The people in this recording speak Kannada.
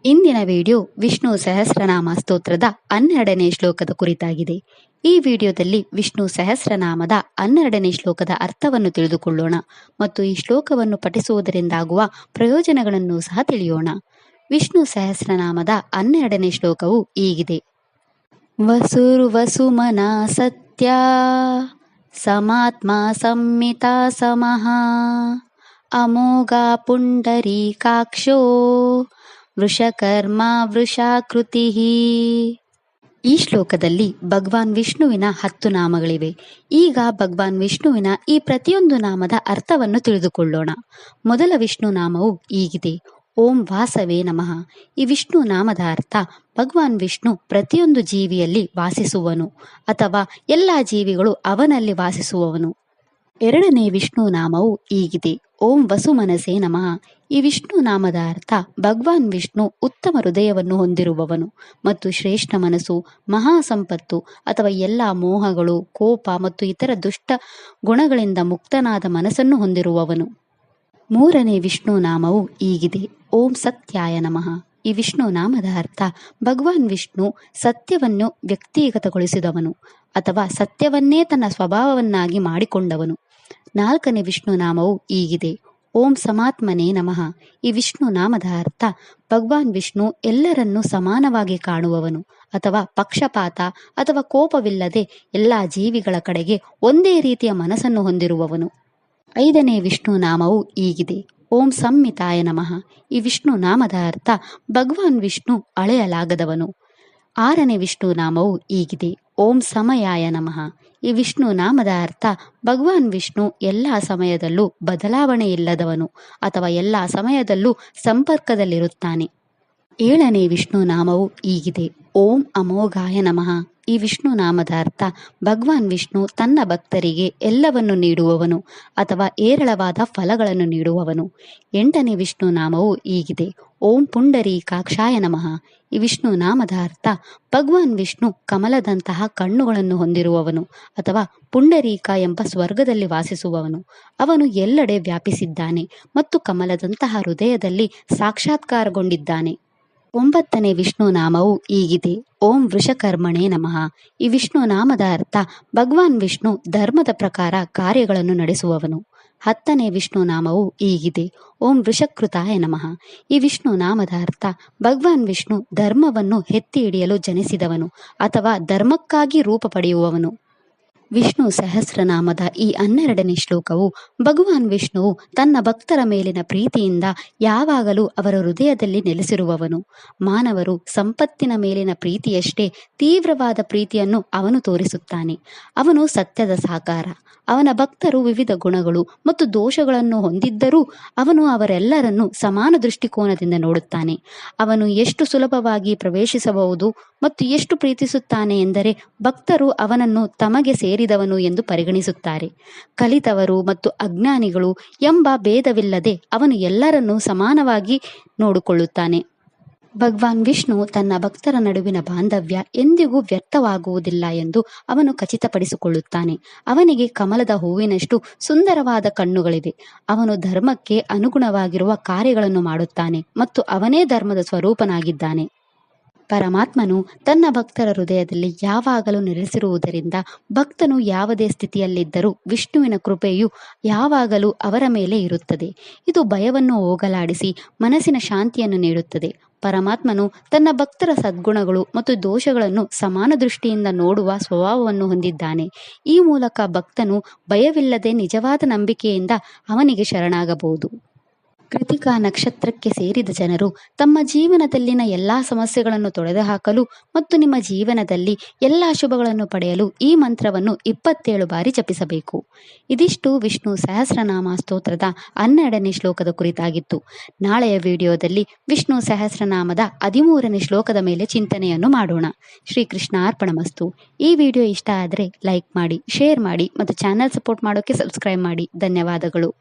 ಇಂದಿನ ವಿಡಿಯೋ ವಿಷ್ಣು ಸಹಸ್ರನಾಮ ಸ್ತೋತ್ರದ 12ನೇ ಶ್ಲೋಕದ ಕುರಿತಾಗಿದೆ. ಈ ವಿಡಿಯೋದಲ್ಲಿ ವಿಷ್ಣು ಸಹಸ್ರನಾಮದ 12ನೇ ಶ್ಲೋಕದ ಅರ್ಥವನ್ನು ತಿಳಿದುಕೊಳ್ಳೋಣ ಮತ್ತು ಈ ಶ್ಲೋಕವನ್ನು ಪಠಿಸುವುದರಿಂದಾಗುವ ಪ್ರಯೋಜನಗಳನ್ನು ಸಹ ತಿಳಿಯೋಣ. ವಿಷ್ಣು ಸಹಸ್ರನಾಮದ 12ನೇ ಶ್ಲೋಕವು ಹೀಗಿದೆ. ವಸುರ್ವಸುಮನ ಸತ್ಯ ಸಮಾತ್ಮ ಸಂಮಿತಾ ಸಮಃ ಅಮೋಘ ಪುಂಡರೀಕಾಕ್ಷೋ ವೃಷಕರ್ಮ ವೃಷಾಕೃತಿ. ಈ ಶ್ಲೋಕದಲ್ಲಿ ಭಗವಾನ್ ವಿಷ್ಣುವಿನ 10 ನಾಮಗಳಿವೆ. ಈಗ ಭಗವಾನ್ ವಿಷ್ಣುವಿನ ಈ ಪ್ರತಿಯೊಂದು ನಾಮದ ಅರ್ಥವನ್ನು ತಿಳಿದುಕೊಳ್ಳೋಣ. ಮೊದಲ ವಿಷ್ಣು ನಾಮವು ಹೀಗಿದೆ. ಓಂ ವಾಸವೇ ನಮಃ. ಈ ವಿಷ್ಣು ನಾಮದ ಅರ್ಥ ಭಗವಾನ್ ವಿಷ್ಣು ಪ್ರತಿಯೊಂದು ಜೀವಿಯಲ್ಲಿ ವಾಸಿಸುವನು ಅಥವಾ ಎಲ್ಲ ಜೀವಿಗಳು ಅವನಲ್ಲಿ ವಾಸಿಸುವವನು. ಎರಡನೇ ವಿಷ್ಣು ನಾಮವು ಹೀಗಿದೆ. ಓಂ ವಸುಮನಸೇ ನಮಃ. ಈ ವಿಷ್ಣು ನಾಮದ ಅರ್ಥ ಭಗವಾನ್ ವಿಷ್ಣು ಉತ್ತಮ ಹೃದಯವನ್ನು ಹೊಂದಿರುವವನು ಮತ್ತು ಶ್ರೇಷ್ಠ ಮನಸ್ಸು, ಮಹಾ ಸಂಪತ್ತು ಅಥವಾ ಎಲ್ಲ ಮೋಹಗಳು, ಕೋಪ ಮತ್ತು ಇತರ ದುಷ್ಟ ಗುಣಗಳಿಂದ ಮುಕ್ತನಾದ ಮನಸ್ಸನ್ನು ಹೊಂದಿರುವವನು. ಮೂರನೇ ವಿಷ್ಣು ನಾಮವು ಹೀಗಿದೆ. ಓಂ ಸತ್ಯಾಯ ನಮಃ. ಈ ವಿಷ್ಣು ನಾಮದ ಅರ್ಥ ಭಗವಾನ್ ವಿಷ್ಣು ಸತ್ಯವನ್ನು ವ್ಯಕ್ತಿಗತಗೊಳಿಸಿದವನು ಅಥವಾ ಸತ್ಯವನ್ನೇ ತನ್ನ ಸ್ವಭಾವವನ್ನಾಗಿ ಮಾಡಿಕೊಂಡವನು. ನಾಲ್ಕನೇ ವಿಷ್ಣು ನಾಮವು ಹೀಗಿದೆ. ಓಂ ಸಮಾತ್ಮನೇ ನಮಃ. ಈ ವಿಷ್ಣು ನಾಮದ ಅರ್ಥ ಭಗವಾನ್ ವಿಷ್ಣು ಎಲ್ಲರನ್ನೂ ಸಮಾನವಾಗಿ ಕಾಣುವವನು ಅಥವಾ ಪಕ್ಷಪಾತ ಅಥವಾ ಕೋಪವಿಲ್ಲದೆ ಎಲ್ಲ ಜೀವಿಗಳ ಕಡೆಗೆ ಒಂದೇ ರೀತಿಯ ಮನಸ್ಸನ್ನು ಹೊಂದಿರುವವನು. ಐದನೇ ವಿಷ್ಣು ನಾಮವು ಹೀಗಿದೆ. ಓಂ ಸಂಮಿತಾಯ ನಮಃ. ಈ ವಿಷ್ಣು ನಾಮದ ಅರ್ಥ ಭಗವಾನ್ ವಿಷ್ಣು ಅಳೆಯಲಾಗದವನು. ಆರನೇ ವಿಷ್ಣು ನಾಮವು ಹೀಗಿದೆ. ಓಂ ಸಮಯಾಯ ನಮಃ. ಈ ವಿಷ್ಣು ನಾಮದ ಅರ್ಥ ಭಗವಾನ್ ವಿಷ್ಣು ಎಲ್ಲ ಸಮಯದಲ್ಲೂ ಬದಲಾವಣೆ ಇಲ್ಲದವನು ಅಥವಾ ಎಲ್ಲ ಸಮಯದಲ್ಲೂ ಸಂಪರ್ಕದಲ್ಲಿರುತ್ತಾನೆ. ಏಳನೇ ವಿಷ್ಣು ನಾಮವು ಹೀಗಿದೆ. ಓಂ ಅಮೋಘಾಯ ನಮಃ. ಈ ವಿಷ್ಣು ನಾಮದ ಅರ್ಥ ಭಗವಾನ್ ವಿಷ್ಣು ತನ್ನ ಭಕ್ತರಿಗೆ ಎಲ್ಲವನ್ನು ನೀಡುವವನು ಅಥವಾ ಏರಳವಾದ ಫಲಗಳನ್ನು ನೀಡುವವನು. ಎಂಟನೇ ವಿಷ್ಣು ನಾಮವು ಹೀಗಿದೆ. ಓಂ ಪುಂಡರೀಕಾಕ್ಷಾಯ ನಮಃ. ಈ ವಿಷ್ಣು ನಾಮದ ಅರ್ಥ ಭಗವಾನ್ ವಿಷ್ಣು ಕಮಲದಂತಹ ಕಣ್ಣುಗಳನ್ನು ಹೊಂದಿರುವವನು ಅಥವಾ ಪುಂಡರೀಕ ಎಂಬ ಸ್ವರ್ಗದಲ್ಲಿ ವಾಸಿಸುವವನು. ಅವನು ಎಲ್ಲೆಡೆ ವ್ಯಾಪಿಸಿದ್ದಾನೆ ಮತ್ತು ಕಮಲದಂತಹ ಹೃದಯದಲ್ಲಿ ಸಾಕ್ಷಾತ್ಕಾರಗೊಂಡಿದ್ದಾನೆ. ಒಂಬತ್ತನೇ ವಿಷ್ಣು ನಾಮವು ಹೀಗಿದೆ. ಓಂ ವೃಷಕರ್ಮಣೇ ನಮಃ. ಈ ವಿಷ್ಣು ನಾಮದ ಅರ್ಥ ಭಗವಾನ್ ವಿಷ್ಣು ಧರ್ಮದ ಪ್ರಕಾರ ಕಾರ್ಯಗಳನ್ನು ನಡೆಸುವವನು. ಹತ್ತನೇ ವಿಷ್ಣು ನಾಮವು ಹೀಗಿದೆ. ಓಂ ವೃಷಕೃತಾಯ ನಮಃ. ಈ ವಿಷ್ಣು ನಾಮದ ಅರ್ಥ ಭಗವಾನ್ ವಿಷ್ಣು ಧರ್ಮವನ್ನು ಎತ್ತಿ ಹಿಡಿಯಲು ಜನಿಸಿದವನು ಅಥವಾ ಧರ್ಮಕ್ಕಾಗಿ ರೂಪ ಪಡೆಯುವವನು. ವಿಷ್ಣು ಸಹಸ್ರನಾಮದ ಈ 12ನೇ ಶ್ಲೋಕವು ಭಗವಾನ್ ವಿಷ್ಣುವು ತನ್ನ ಭಕ್ತರ ಮೇಲಿನ ಪ್ರೀತಿಯಿಂದ ಯಾವಾಗಲೂ ಅವರ ಹೃದಯದಲ್ಲಿ ನೆಲೆಸಿರುವವನು. ಮಾನವರು ಸಂಪತ್ತಿನ ಮೇಲಿನ ಪ್ರೀತಿಯಷ್ಟೇ ತೀವ್ರವಾದ ಪ್ರೀತಿಯನ್ನು ಅವನು ತೋರಿಸುತ್ತಾನೆ. ಅವನು ಸತ್ಯದ ಸಾಕಾರ. ಅವನ ಭಕ್ತರು ವಿವಿಧ ಗುಣಗಳು ಮತ್ತು ದೋಷಗಳನ್ನು ಹೊಂದಿದ್ದರೂ ಅವನು ಅವರೆಲ್ಲರನ್ನೂ ಸಮಾನ ದೃಷ್ಟಿಕೋನದಿಂದ ನೋಡುತ್ತಾನೆ. ಅವನು ಎಷ್ಟು ಸುಲಭವಾಗಿ ಪ್ರವೇಶಿಸಬಹುದು ಮತ್ತು ಎಷ್ಟು ಪ್ರೀತಿಸುತ್ತಾನೆ ಎಂದರೆ ಭಕ್ತರು ಅವನನ್ನು ತಮಗೆ ಸೇರಿದವನು ಎಂದು ಪರಿಗಣಿಸುತ್ತಾರೆ. ಕಲಿತವರು ಮತ್ತು ಅಜ್ಞಾನಿಗಳು ಎಂಬ ಭೇದವಿಲ್ಲದೆ ಅವನು ಎಲ್ಲರನ್ನೂ ಸಮಾನವಾಗಿ ನೋಡಿಕೊಳ್ಳುತ್ತಾನೆ. ಭಗವಾನ್ ವಿಷ್ಣು ತನ್ನ ಭಕ್ತರ ನಡುವಿನ ಬಾಂಧವ್ಯ ಎಂದಿಗೂ ವ್ಯರ್ಥವಾಗುವುದಿಲ್ಲ ಎಂದು ಅವನು ಖಚಿತಪಡಿಸಿಕೊಳ್ಳುತ್ತಾನೆ. ಅವನಿಗೆ ಕಮಲದ ಹೂವಿನಷ್ಟು ಸುಂದರವಾದ ಕಣ್ಣುಗಳಿವೆ. ಅವನು ಧರ್ಮಕ್ಕೆ ಅನುಗುಣವಾಗಿರುವ ಕಾರ್ಯಗಳನ್ನು ಮಾಡುತ್ತಾನೆ ಮತ್ತು ಅವನೇ ಧರ್ಮದ ಸ್ವರೂಪನಾಗಿದ್ದಾನೆ. ಪರಮಾತ್ಮನು ತನ್ನ ಭಕ್ತರ ಹೃದಯದಲ್ಲಿ ಯಾವಾಗಲೂ ನೆಲೆಸಿರುವುದರಿಂದ ಭಕ್ತನು ಯಾವುದೇ ಸ್ಥಿತಿಯಲ್ಲಿದ್ದರೂ ವಿಷ್ಣುವಿನ ಕೃಪೆಯು ಯಾವಾಗಲೂ ಅವರ ಮೇಲೆ ಇರುತ್ತದೆ. ಇದು ಭಯವನ್ನು ಹೋಗಲಾಡಿಸಿ ಮನಸ್ಸಿನ ಶಾಂತಿಯನ್ನು ನೀಡುತ್ತದೆ. ಪರಮಾತ್ಮನು ತನ್ನ ಭಕ್ತರ ಸದ್ಗುಣಗಳು ಮತ್ತು ದೋಷಗಳನ್ನು ಸಮಾನ ದೃಷ್ಟಿಯಿಂದ ನೋಡುವ ಸ್ವಭಾವವನ್ನು ಹೊಂದಿದ್ದಾನೆ. ಈ ಮೂಲಕ ಭಕ್ತನು ಭಯವಿಲ್ಲದೆ ನಿಜವಾದ ನಂಬಿಕೆಯಿಂದ ಅವನಿಗೆ ಶರಣಾಗಬಹುದು. ಕೃತಿಕಾ ನಕ್ಷತ್ರಕ್ಕೆ ಸೇರಿದ ಜನರು ತಮ್ಮ ಜೀವನದಲ್ಲಿನ ಎಲ್ಲಾ ಸಮಸ್ಯೆಗಳನ್ನು ತೊಡೆದುಹಾಕಲು ಮತ್ತು ನಿಮ್ಮ ಜೀವನದಲ್ಲಿ ಎಲ್ಲಾ ಶುಭಗಳನ್ನು ಪಡೆಯಲು ಈ ಮಂತ್ರವನ್ನು 27 ಬಾರಿ ಜಪಿಸಬೇಕು. ಇದಿಷ್ಟು ವಿಷ್ಣು ಸಹಸ್ರನಾಮ ಸ್ತೋತ್ರದ 12ನೇ ಶ್ಲೋಕದ ಕುರಿತಾಗಿತ್ತು. ನಾಳೆಯ ವಿಡಿಯೋದಲ್ಲಿ ವಿಷ್ಣು ಸಹಸ್ರನಾಮದ 13ನೇ ಶ್ಲೋಕದ ಮೇಲೆ ಚಿಂತನೆಯನ್ನು ಮಾಡೋಣ. ಶ್ರೀಕೃಷ್ಣ ಅರ್ಪಣಮಸ್ತು. ಈ ವಿಡಿಯೋ ಇಷ್ಟ ಆದರೆ ಲೈಕ್ ಮಾಡಿ, ಶೇರ್ ಮಾಡಿ ಮತ್ತು ಚಾನೆಲ್ ಸಪೋರ್ಟ್ ಮಾಡೋಕೆ ಸಬ್ಸ್ಕ್ರೈಬ್ ಮಾಡಿ. ಧನ್ಯವಾದಗಳು.